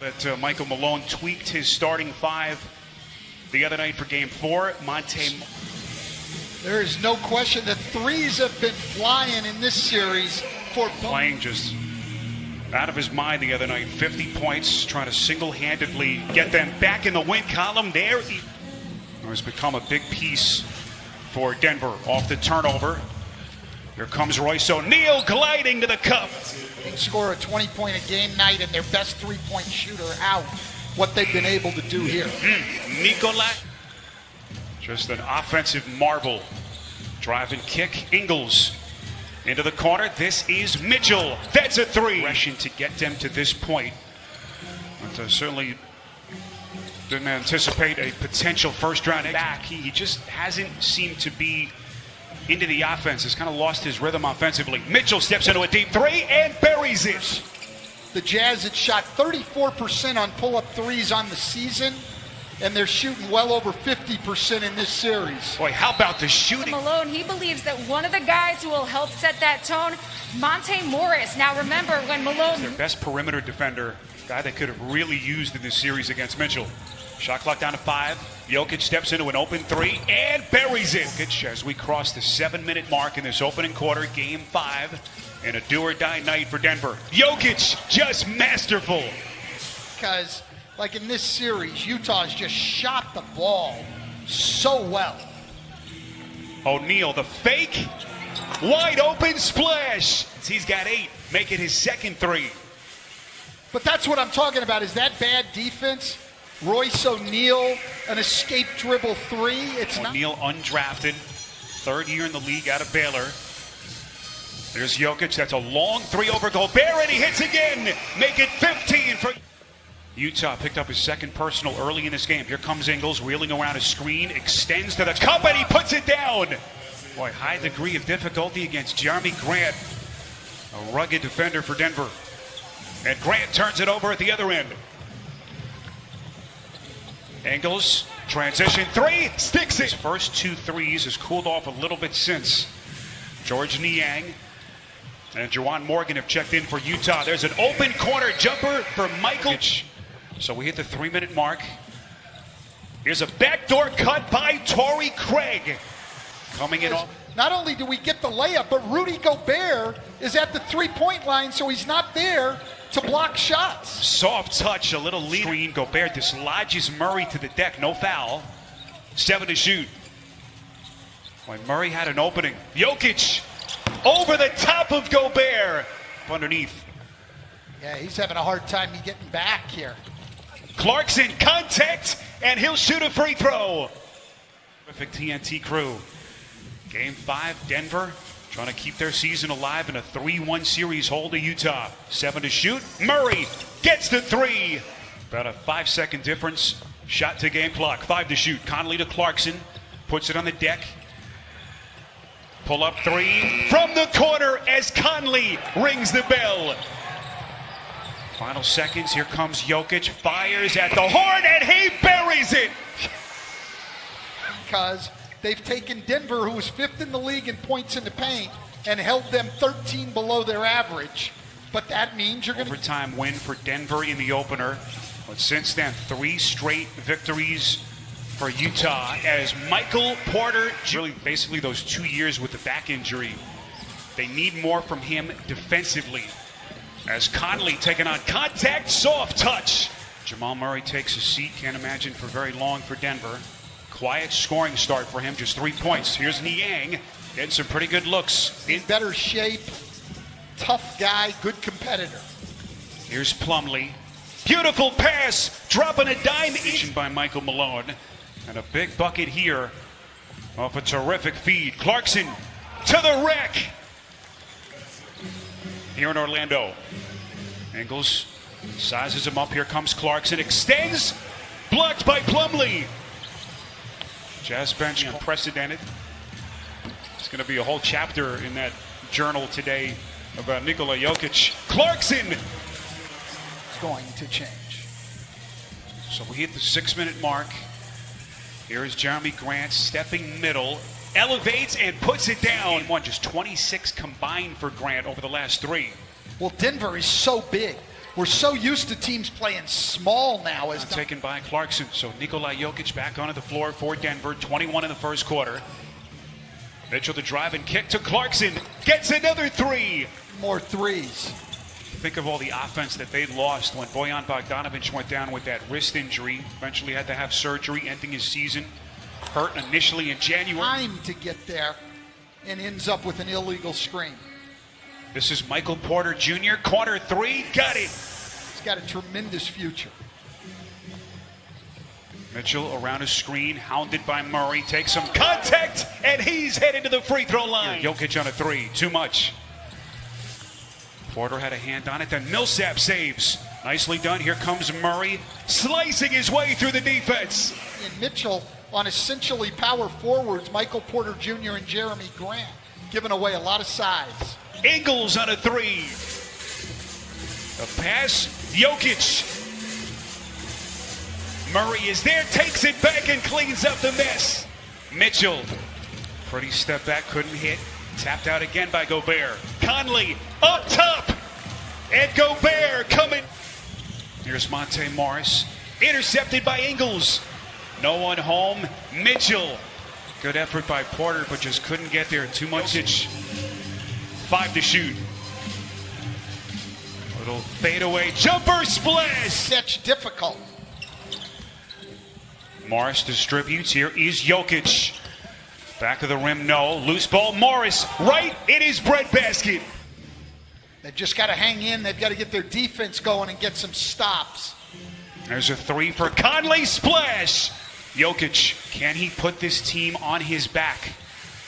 That Michael Malone tweaked his starting five the other night for Game 4. Monte. There is no question that threes have been flying in this series for playing just out of his mind the other night. 50 points, trying to single-handedly get them back in the win column. There he has become a big piece for Denver off the turnover. Here comes Royce O'Neal gliding to the cup. They can score a 20-point-a-game night and their best three-point shooter out. What they've been able to do here. Nicola, just an offensive marvel. Drive and kick. Ingles into the corner. This is Mitchell. That's a three. Rushing to get them to this point. But certainly didn't anticipate a potential first-round back. He just hasn't seemed to be into the offense. Has kind of lost his rhythm offensively. Mitchell steps into a deep three and buries it. The Jazz had shot 34% on pull-up threes on the season, and they're shooting well over 50% in this series. Boy, how about the shooting? Malone, he believes that one of the guys who will help set that tone, Monte Morris. Now remember when Malone... Their best perimeter defender, guy they could have really used in this series against Mitchell. Shot clock down to 5. Jokic steps into an open three and buries it. As we cross the 7-minute mark in this opening quarter, Game 5, and a do-or-die night for Denver. Jokic just masterful. Because, like in this series, Utah's just shot the ball so well. O'Neal, the fake, wide open splash. He's got 8, make it his second three. But that's what I'm talking about, is that bad defense. Royce O'Neal, an escape dribble three. It's O'Neal undrafted, 3rd year in the league out of Baylor. There's Jokic, that's a long three over Gobert, and he hits again. Make it 15 for Utah. Picked up his second personal early in this game. Here comes Ingles, wheeling around a screen, extends to the cup, and he puts it down. Boy, high degree of difficulty against Jeremy Grant, a rugged defender for Denver. And Grant turns it over at the other end. Ingles, transition three, sticks it. His first 2 threes has cooled off a little bit since. George Niang and Juwan Morgan have checked in for Utah. There's an open corner jumper for Michael. So we hit the 3-minute mark. Here's a backdoor cut by Torrey Craig. Coming in. Not only do we get the layup, but Rudy Gobert is at the 3-point line, so he's not there to block shots. Soft touch, a little lead. Screen. Gobert dislodges Murray to the deck. No foul. 7 to shoot. When Murray had an opening. Jokic over the top of Gobert. Underneath. Yeah, he's having a hard time getting back here. Clarkson, contact, and he'll shoot a free throw. Perfect TNT crew. Game 5, Denver trying to keep their season alive in a 3-1 series hold to Utah. 7 to shoot. Murray gets the 3. About a 5-second difference. Shot to game clock. 5 to shoot. Conley to Clarkson. Puts it on the deck. Pull up 3 from the corner as Conley rings the bell. Final seconds. Here comes Jokic. Fires at the horn and he buries it. Because they've taken Denver, who was 5th in the league in points in the paint, and held them 13 below their average. But that means you're going to... Overtime win for Denver in the opener. But since then, 3 straight victories for Utah as Michael Porter, really basically those 2 years with the back injury. They need more from him defensively. As Conley taking on contact, soft touch. Jamal Murray takes a seat, can't imagine for very long for Denver. Quiet scoring start for him, just 3 points. Here's Niang, getting some pretty good looks. In better shape, tough guy, good competitor. Here's Plumlee. Beautiful pass, dropping a dime each by Michael Malone. And a big bucket here off a terrific feed. Clarkson to the rack. Here in Orlando. Ingles sizes him up. Here comes Clarkson. Extends. Blocked by Plumlee. Jazz bench unprecedented. It's going to be a whole chapter in that journal today about Nikola Jokic. Clarkson. It's going to change. So we hit the 6-minute mark. Here's Jeremy Grant stepping middle. Elevates and puts it down. Just 26 combined for Grant over the last 3. Well, Denver is so big. We're so used to teams playing small now. As Taken by Clarkson. So Nikola Jokic back onto the floor for Denver. 21 in the first quarter. Mitchell to drive and kick to Clarkson. Gets another three. more threes. Think of all the offense that they lost when Bojan Bogdanovic went down with that wrist injury. Eventually had to have surgery, ending his season. Hurt initially in January. Time to get there and ends up with an illegal screen. This is Michael Porter Jr. Corner three. Got it. He's got a tremendous future. Mitchell around a screen, hounded by Murray. Takes some contact, and he's headed to the free throw line. Jokic on a three. Too much. Porter had a hand on it, then Millsap saves. Nicely done. Here comes Murray, slicing his way through the defense. And Mitchell on essentially power forwards, Michael Porter Jr. and Jeremy Grant, giving away a lot of size. Ingles on a three. A pass, Jokic. Murray is there, takes it back and cleans up the mess. Mitchell, pretty step back, couldn't hit. Tapped out again by Gobert. Conley up top. And Gobert coming. Here's Monte Morris. Intercepted by Ingles. No one home. Mitchell. Good effort by Porter, but just couldn't get there. Too much itch. 5 to shoot. Little fadeaway jumper splash. Catch difficult. Morris distributes. Here is Jokic. Back of the rim, no. Loose ball, Morris right in his breadbasket. They've just got to hang in. They've got to get their defense going and get some stops. There's a three for Conley. Splash. Jokic, can he put this team on his back?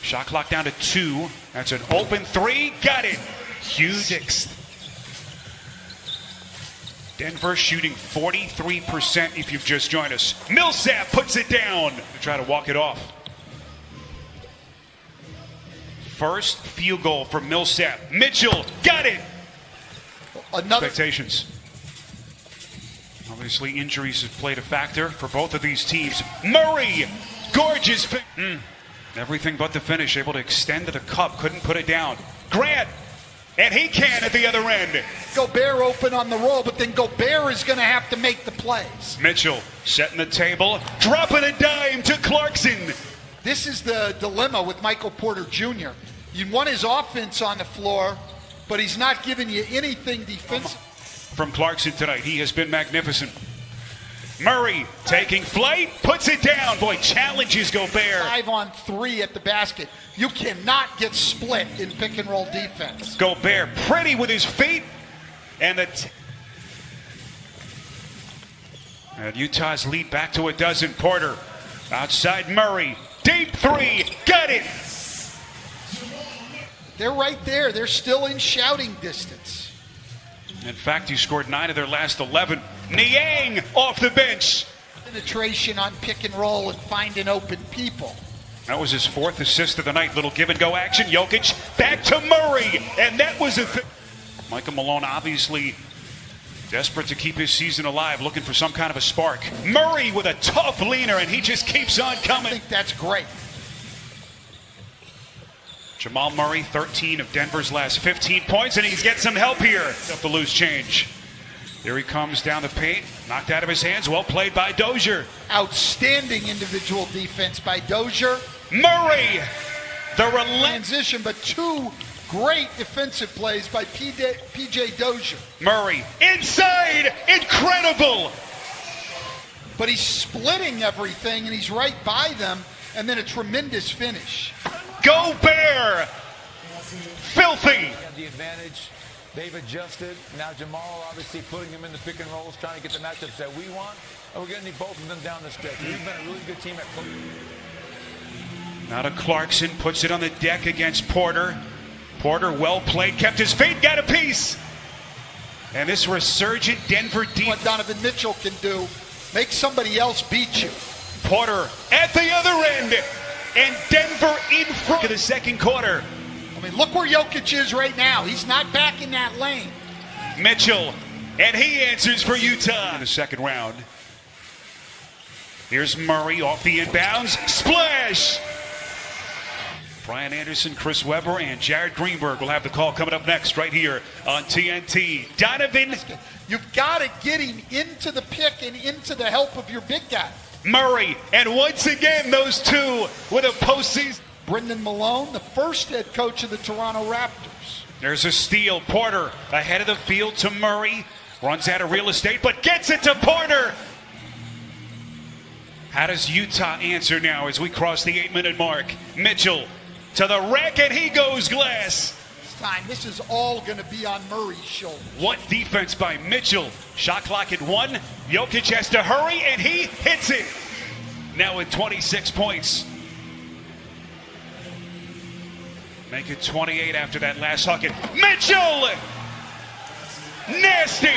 Shot clock down to 2. That's an open three. Got it. Hugh Dix. Denver shooting 43% if you've just joined us. Millsap puts it down to try to walk it off. First field goal for Millsap. Mitchell got it. Another. Expectations. Obviously, injuries have played a factor for both of these teams. Murray, gorgeous. Everything but the finish. Able to extend to the cup. Couldn't put it down. Grant, and he can at the other end. Gobert open on the roll, but then Gobert is going to have to make the plays. Mitchell setting the table, dropping a dime to Clarkson. This is the dilemma with Michael Porter Jr. You want his offense on the floor, but he's not giving you anything defensive. From Clarkson tonight, he has been magnificent. Murray taking flight, puts it down. Boy, challenges Gobert. 5-on-3 at the basket. You cannot get split in pick and roll defense. Gobert pretty with his feet. And Utah's lead back to a dozen. Porter outside Murray. Deep three. Got it. They're right there. They're still in shouting distance. In fact, he scored 9 of their last 11. Niang off the bench. Penetration on pick and roll and finding open people. That was his 4th assist of the night. Little give and go action. Jokic back to Murray. And that was Michael Malone obviously desperate to keep his season alive, looking for some kind of a spark. Murray with a tough leaner, and he just keeps on coming. I think that's great. Jamal Murray, 13 of Denver's last 15 points, and he's getting some help here. Up the loose change. Here he comes down the paint, knocked out of his hands. Well played by Dozier. Outstanding individual defense by Dozier. Murray, the transition, but 2 great defensive plays by PJ Dozier. Murray inside, incredible. But he's splitting everything, and he's right by them, and then a tremendous finish. Gobert, filthy. Have the advantage. They've adjusted. Now Jamal obviously putting him in the pick and rolls, trying to get the matchups that we want. And we're going to need both of them down the stretch. We've been a really good team at play. Now to Clarkson, puts it on the deck against Porter. Porter, well played, kept his feet, got a piece. And this resurgent Denver defense. What Donovan Mitchell can do, make somebody else beat you. Porter at the other end, and Denver in front of the second quarter. I mean, look where Jokic is right now. He's not back in that lane. Mitchell, and he answers for Utah in the second round. Here's Murray off the inbounds. Splash! Brian Anderson, Chris Webber, and Jared Greenberg will have the call coming up next right here on TNT. Donovan You've got to get him into the pick and into the help of your big guy. Murray, and once again, those two with a postseason. Brendan Malone, the first head coach of the Toronto Raptors. There's a steal. Porter ahead of the field to Murray. Runs out of real estate, but gets it to Porter. How does Utah answer now as we cross the 8-minute mark? Mitchell to the rack, and he goes glass. This is all going to be on Murray's shoulders. What defense by Mitchell. Shot clock at 1. Jokic has to hurry, and he hits it. Now with 26 points. Make it 28 after that last bucket. Mitchell! Nasty!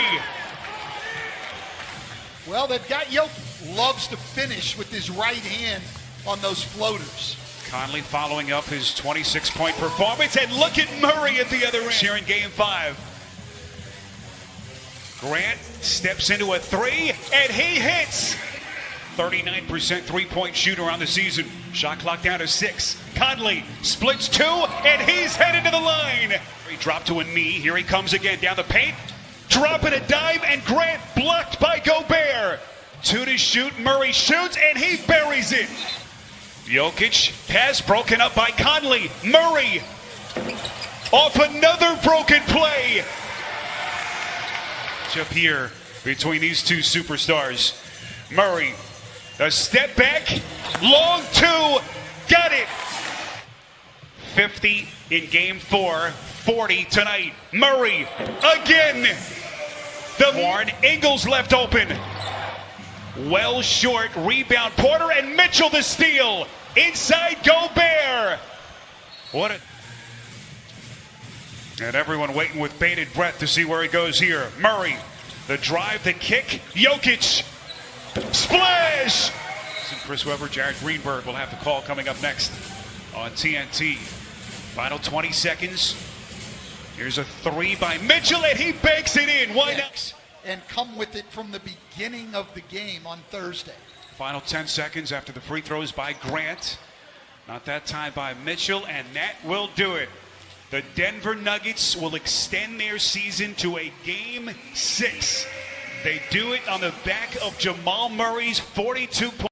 Well, they've got Jokic. Loves to finish with his right hand on those floaters. Conley following up his 26-point performance, and look at Murray at the other end here in Game 5. Grant steps into a 3, and he hits. 39% three-point shooter on the season. Shot clock down to 6. Conley splits 2, and he's headed to the line. He dropped to a knee. Here he comes again down the paint. Dropping a dive, and Grant blocked by Gobert. 2 to shoot. Murray shoots, and he buries it. Jokic pass broken up by Conley. Murray off another broken play. Up here between these two superstars. Murray, a step back, long 2, got it. 50 in Game 4, 40 tonight. Murray again. The Warren, Ingles left open. Well short, rebound Porter, and Mitchell the steal. Inside Gobert. And everyone waiting with bated breath to see where he goes here. Murray, the drive, the kick. Jokic, splash. Chris Webber, Jared Greenberg will have the call coming up next on TNT. Final 20 seconds. Here's a 3 by Mitchell, and he banks it in. Why not? And come with it from the beginning of the game on Thursday. Final 10 seconds after the free throws by Grant. Not that time by Mitchell, and that will do it. The Denver Nuggets will extend their season to a Game 6. They do it on the back of Jamal Murray's 42 points.